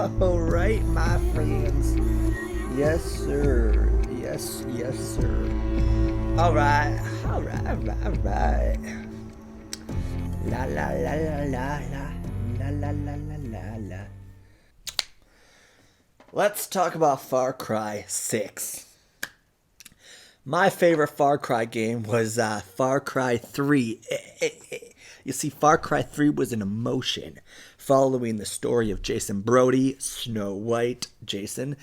All right, my friends. Yes, sir. Yes, sir. All right, all right. La la la la la la la la la la la. Let's talk about Far Cry 6. My favorite Far Cry game was Far Cry 3. You see, Far Cry 3 was an emotion following the story of Jason Brody. Snow White Jason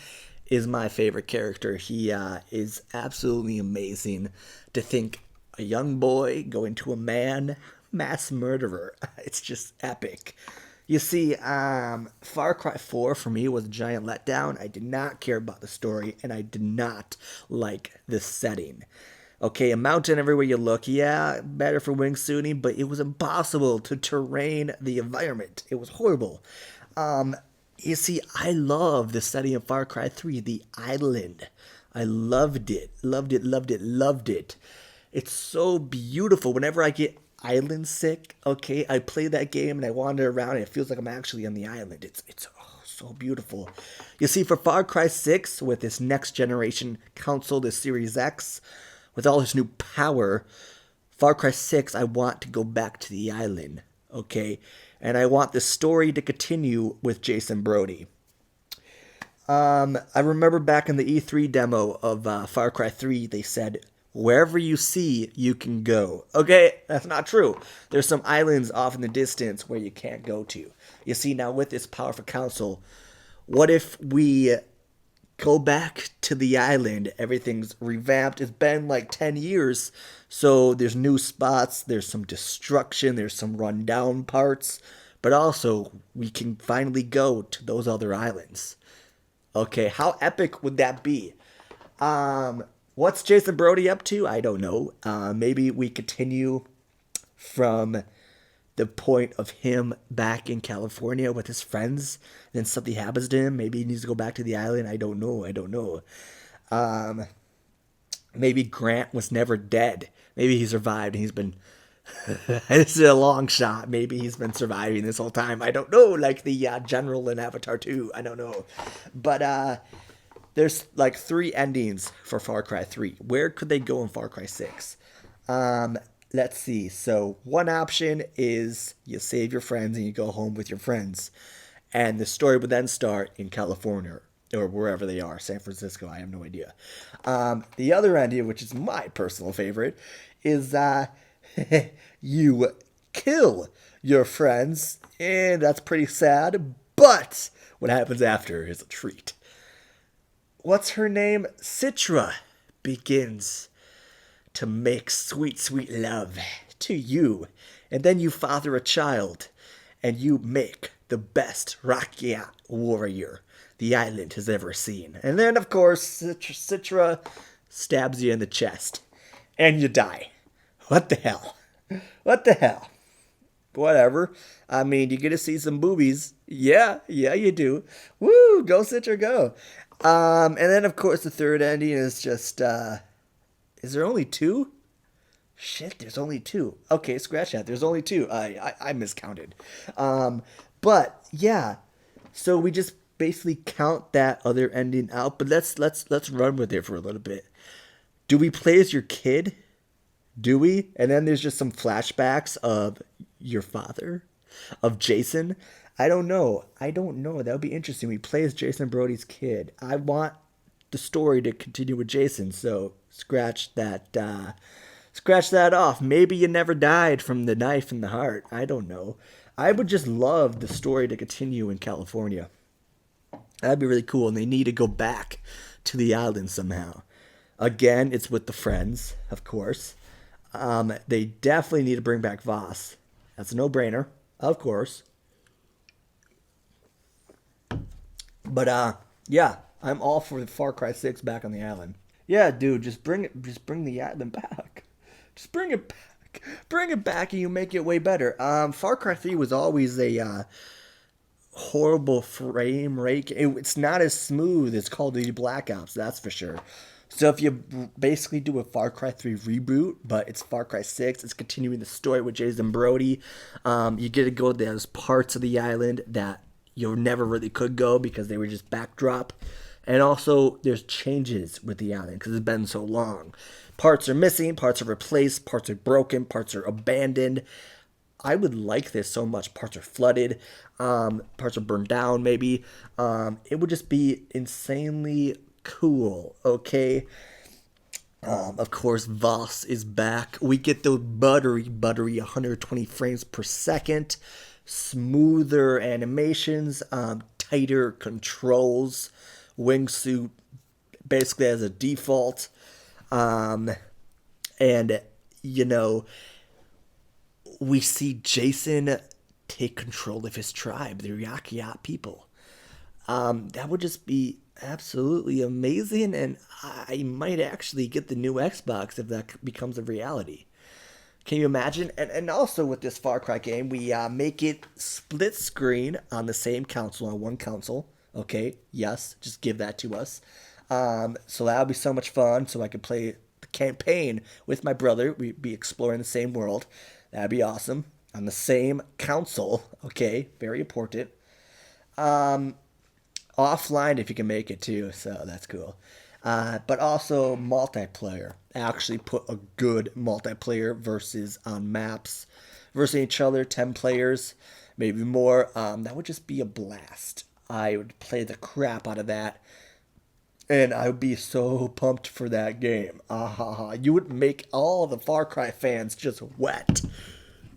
is my favorite character. He is absolutely amazing to think a young boy going to a mass murderer. It's just epic. You see, Far Cry 4 for me was a giant letdown. I did not care about the story, and I did not like the setting. Okay, a mountain everywhere you look. Yeah, better for wingsuiting, but it was impossible to terrain the environment. It was horrible. You see, I love the setting of Far Cry 3, the island. I loved it, loved it. It's so beautiful. Whenever I get island sick, okay, I play that game and I wander around and it feels like I'm actually on the island. It's so beautiful. You see, for Far Cry 6, with this next generation console, the Series X, with all this new power, Far Cry 6, I want to go back to the island, okay? And I want the story to continue with Jason Brody. I remember back in the E3 demo of Far Cry 3, they said, wherever you see, you can go. Okay, that's not true. There's some islands off in the distance where you can't go to. You see, now with this powerful console, what if we go back to the island? Everything's revamped. It's been like 10 years, so there's new spots, there's some destruction, there's some rundown parts, but also we can finally go to those other islands. Okay, how epic would that be? What's Jason Brody up to? I don't know. Maybe we continue from the point of him back in California with his friends. Then something happens to him. Maybe he needs to go back to the island. I don't know. Maybe Grant was never dead. Maybe he survived and he's been. This is a long shot. Maybe he's been surviving this whole time. I don't know. Like the general in Avatar 2. I don't know. But there's like 3 endings for Far Cry 3. Where could they go in Far Cry 6? Let's see. So one option is you save your friends and you go home with your friends. And the story would then start in California or wherever they are. San Francisco, I have no idea. The other ending, which is my personal favorite, is you kill your friends. And that's pretty sad. But what happens after is a treat. What's her name? Citra begins to make sweet, sweet love to you. And then you father a child. And you make the best Rakia warrior the island has ever seen. And then, of course, Citra stabs you in the chest. And you die. What the hell? What the hell? Whatever. I mean, you get to see some boobies. Yeah, you do. Woo, go Citra, go. And then, of course, the third ending is just, is there only 2? Shit, there's only 2. Okay, scratch that. There's only 2. I miscounted. But yeah, so we just basically count that other ending out. But let's run with it for a little bit. Do we play as your kid? Do we? And then there's just some flashbacks of your father, of Jason. I don't know. That would be interesting. We play as Jason Brody's kid. I want the story to continue with Jason, so scratch that off. Maybe you never died from the knife in the heart. I don't know. I would just love the story to continue in California. That'd be really cool, and they need to go back to the island somehow. Again, it's with the friends, of course. They definitely need to bring back Vaas. That's a no-brainer, of course. But yeah, I'm all for the Far Cry 6 back on the island. Yeah, dude, just bring the island back. Just bring it back. Bring it back and you make it way better. Far Cry 3 was always a horrible frame rate. It's not as smooth as Call of Duty Black Ops, that's for sure. So if you basically do a Far Cry 3 reboot, but it's Far Cry 6, it's continuing the story with Jason Brody, you get to go to those parts of the island that you never really could go because they were just backdrop. And also, there's changes with the island because it's been so long. Parts are missing, parts are replaced, parts are broken, parts are abandoned. I would like this so much. Parts are flooded, parts are burned down, maybe. It would just be insanely cool, okay? Of course, Vaas is back. We get those buttery 120 frames per second, smoother animations, tighter controls, wingsuit basically as a default. And, you know, we see Jason take control of his tribe, the Yakiat people. That would just be absolutely amazing, and I might actually get the new Xbox if that becomes a reality. Can you imagine? And also with this Far Cry game, we make it split screen on the same console, on one console. Okay, yes, just give that to us. So that would be so much fun, so I could play the campaign with my brother. We'd be exploring the same world. That'd be awesome. On the same console, okay, very important. Offline if you can make it too, so that's cool. But also multiplayer. Actually put a good multiplayer versus on maps versus each other, 10 players, maybe more. That would just be a blast. I would play the crap out of that. And I would be so pumped for that game. You would make all the Far Cry fans just wet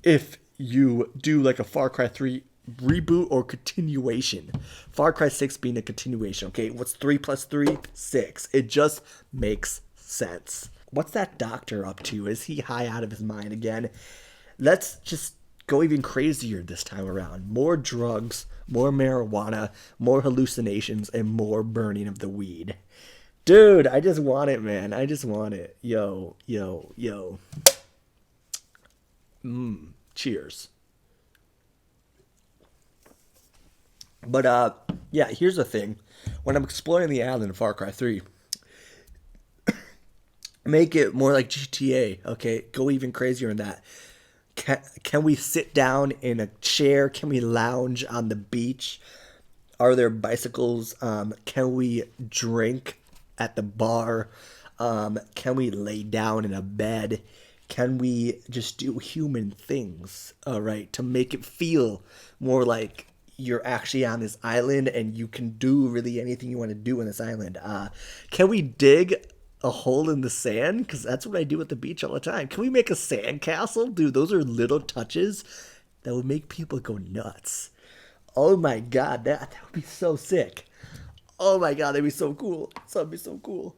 if you do like a Far Cry 3 reboot or continuation. Far Cry 6 being a continuation. Okay, what's 3 plus 3? 6. It just makes sense. What's that doctor up to? Is he high out of his mind again? Let's just go even crazier this time around. More drugs, more marijuana, more hallucinations, and more burning of the weed. Dude, I just want it, man. I just want it. Yo. Cheers. But, yeah, here's the thing. When I'm exploring the island of Far Cry 3, make it more like GTA, okay? Go even crazier in that. Can we sit down in a chair? Can we lounge on the beach? Are there bicycles? Can we drink at the bar? Can we lay down in a bed? Can we just do human things, all right, to make it feel more like you're actually on this island and you can do really anything you want to do on this island? Can we dig a hole in the sand? Because that's what I do at the beach all the time. Can we make a sand castle? Dude, those are little touches that would make people go nuts. Oh my god, that would be so sick. Oh my god, that'd be so cool. That'd be so cool.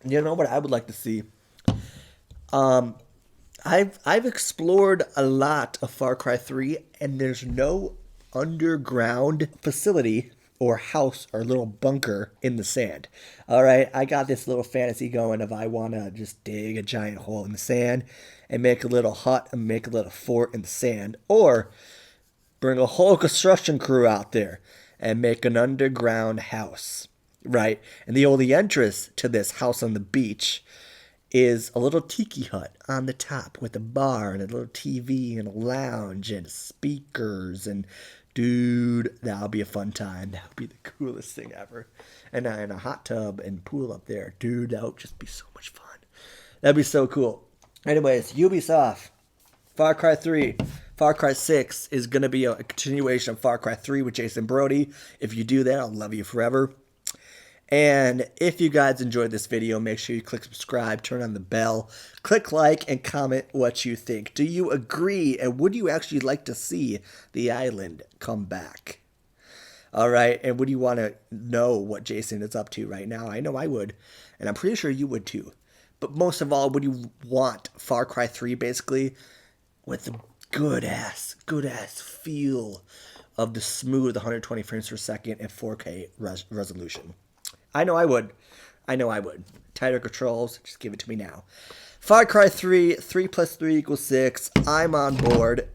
You know what I would like to see? I've explored a lot of Far Cry 3, and there's no underground facility or house or little bunker in the sand. All right, I got this little fantasy going of I want to just dig a giant hole in the sand and make a little hut and make a little fort in the sand, or bring a whole construction crew out there and make an underground house, right? And the only entrance to this house on the beach is a little tiki hut on the top with a bar and a little TV and a lounge and speakers. And dude, that'll be a fun time. That would be the coolest thing ever. And a hot tub and pool up there. Dude, that would just be so much fun. That'd be so cool. Anyways, Ubisoft, Far Cry 3, Far Cry 6 is going to be a continuation of Far Cry 3 with Jason Brody. If you do that, I'll love you forever. And if you guys enjoyed this video, make sure you click subscribe, turn on the bell, click like, and comment what you think. Do you agree, and would you actually like to see the island come back? All right, and would you want to know what Jason is up to right now? I know I would, and I'm pretty sure you would too. But most of all, would you want Far Cry 3 basically with the good-ass feel of the smooth 120 frames per second and 4K resolution? I know I would. Tighter controls, just give it to me now. Far Cry 3, 3 plus 3 equals 6. I'm on board.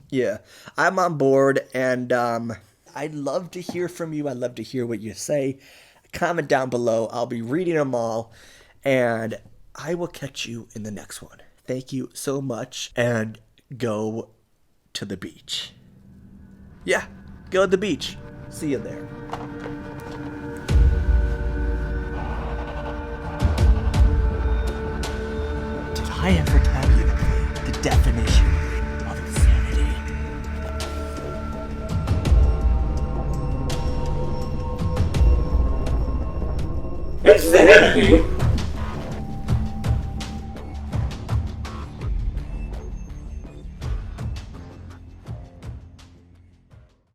Yeah, I'm on board, and I'd love to hear from you. I'd love to hear what you say. Comment down below. I'll be reading them all, and I will catch you in the next one. Thank you so much, and go to the beach. Yeah, go to the beach. See you there. Did I ever tell you the definition of insanity? Insanity?